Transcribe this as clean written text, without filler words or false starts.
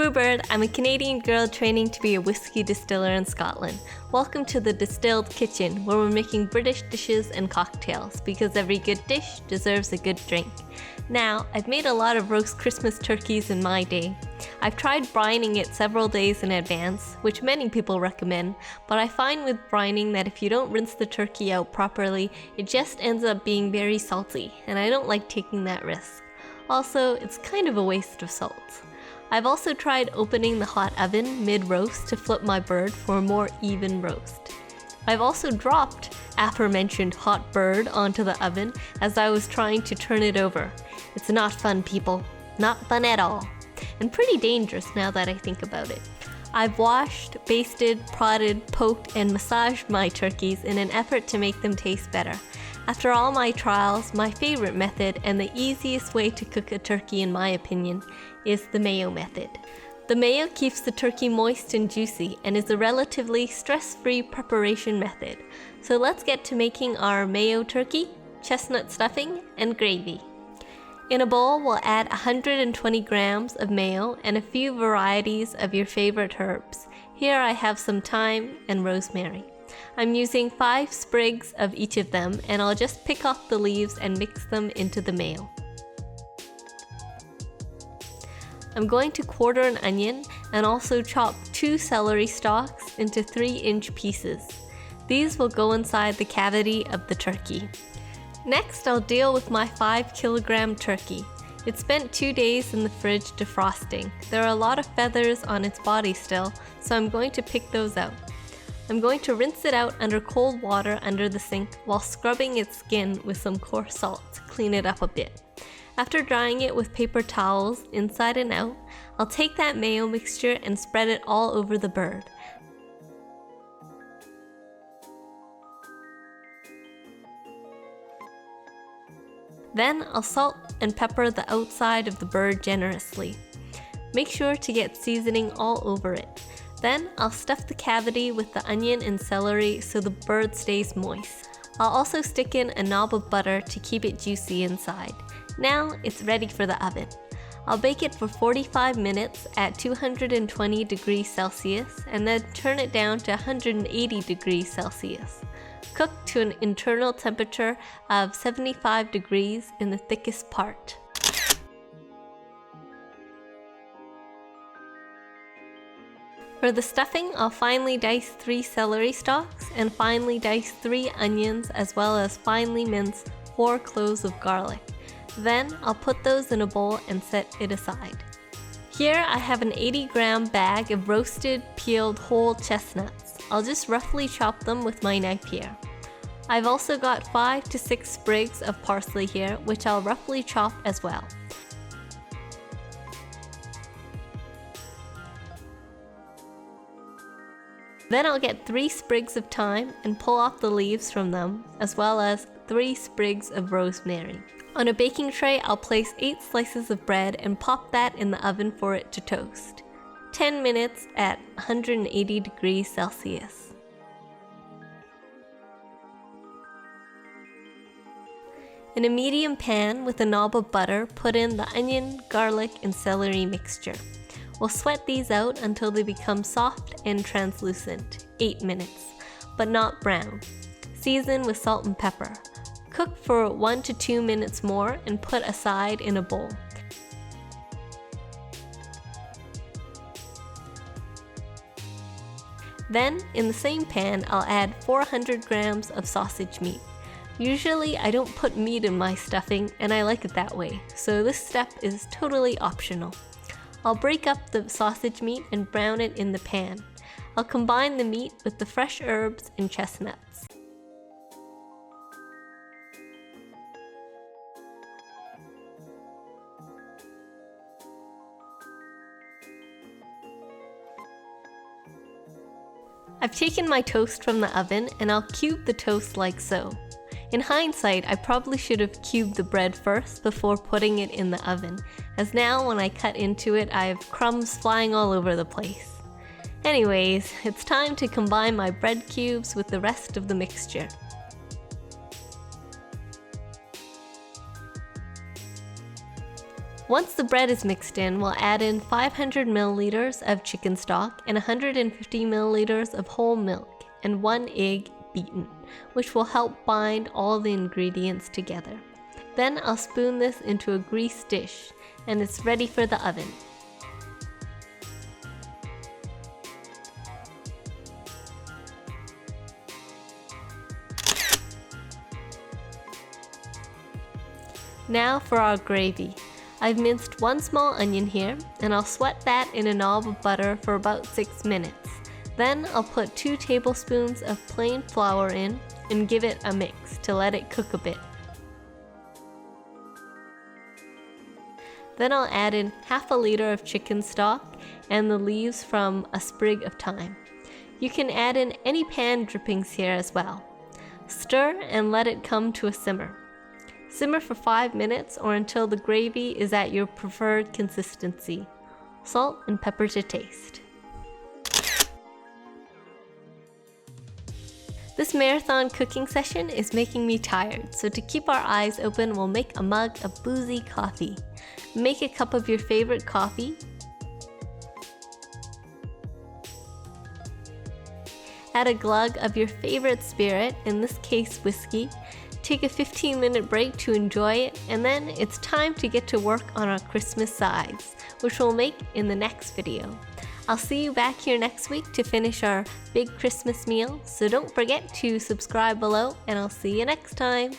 Brewbird. I'm a Canadian girl training to be a whiskey distiller in Scotland. Welcome to the Distilled Kitchen, where we're making British dishes and cocktails, because every good dish deserves a good drink. Now, I've made a lot of roast Christmas turkeys in my day. I've tried brining it several days in advance, which many people recommend, but I find with brining that if you don't rinse the turkey out properly, it just ends up being very salty, and I don't like taking that risk. Also, it's kind of a waste of salt. I've also tried opening the hot oven mid-roast to flip my bird for a more even roast. I've also dropped aforementioned hot bird onto the oven as I was trying to turn it over. It's not fun, people. Not fun at all. And pretty dangerous now that I think about it. I've washed, basted, prodded, poked, and massaged my turkeys in an effort to make them taste better. After all my trials, my favorite method and the easiest way to cook a turkey in my opinion is the Mayo method. The Mayo keeps the turkey moist and juicy and is a relatively stress-free preparation method. So let's get to making our Mayo turkey, chestnut stuffing, and gravy. In a bowl, we'll add 120 grams of mayo and a few varieties of your favorite herbs. Here I have some thyme and rosemary. I'm using 5 sprigs of each of them, and I'll just pick off the leaves and mix them into the mayo. I'm going to quarter an onion and also chop 2 celery stalks into 3-inch pieces. These will go inside the cavity of the turkey. Next, I'll deal with my 5-kilogram turkey. It spent 2 days in the fridge defrosting. There are a lot of feathers on its body still, so I'm going to pick those out. I'm going to rinse it out under cold water under the sink while scrubbing its skin with some coarse salt to clean it up a bit. After drying it with paper towels inside and out, I'll take that mayo mixture and spread it all over the bird. Then I'll salt and pepper the outside of the bird generously. Make sure to get seasoning all over it. Then I'll stuff the cavity with the onion and celery so the bird stays moist. I'll also stick in a knob of butter to keep it juicy inside. Now it's ready for the oven. I'll bake it for 45 minutes at 220 degrees Celsius and then turn it down to 180 degrees Celsius. Cook to an internal temperature of 75 degrees in the thickest part. For the stuffing, I'll finely dice 3 celery stalks and finely dice 3 onions as well as finely mince 4 cloves of garlic. Then I'll put those in a bowl and set it aside. Here I have an 80-gram bag of roasted, peeled whole chestnuts. I'll just roughly chop them with my knife here. I've also got 5 to 6 sprigs of parsley here, which I'll roughly chop as well. Then I'll get 3 sprigs of thyme and pull off the leaves from them, as well as 3 sprigs of rosemary. On a baking tray, I'll place 8 slices of bread and pop that in the oven for it to toast. 10 minutes at 180 degrees Celsius. In a medium pan with a knob of butter, put in the onion, garlic, and celery mixture. We'll sweat these out until they become soft and translucent, 8 minutes, but not brown. Season with salt and pepper. Cook for 1 to 2 minutes more and put aside in a bowl. Then, in the same pan, I'll add 400 grams of sausage meat. Usually, I don't put meat in my stuffing, and I like it that way, so this step is totally optional. I'll break up the sausage meat and brown it in the pan. I'll combine the meat with the fresh herbs and chestnuts. I've taken my toast from the oven and I'll cube the toast like so. In hindsight, I probably should have cubed the bread first before putting it in the oven, as now when I cut into it, I have crumbs flying all over the place. Anyways, it's time to combine my bread cubes with the rest of the mixture. Once the bread is mixed in, we'll add in 500 milliliters of chicken stock and 150 milliliters of whole milk and 1 egg beaten, which will help bind all the ingredients together. Then I'll spoon this into a greased dish, and it's ready for the oven. Now for our gravy. I've minced 1 small onion here, and I'll sweat that in a knob of butter for about 6 minutes. Then I'll put 2 tablespoons of plain flour in and give it a mix to let it cook a bit. Then I'll add in half a liter of chicken stock and the leaves from a sprig of thyme. You can add in any pan drippings here as well. Stir and let it come to a simmer. Simmer for 5 minutes or until the gravy is at your preferred consistency. Salt and pepper to taste. This marathon cooking session is making me tired, so to keep our eyes open, we'll make a mug of boozy coffee. Make a cup of your favorite coffee. Add a glug of your favorite spirit, in this case whiskey. Take a 15-minute break to enjoy it, and then it's time to get to work on our Christmas sides, which we'll make in the next video. I'll see you back here next week to finish our big Christmas meal, so don't forget to subscribe below, and I'll see you next time.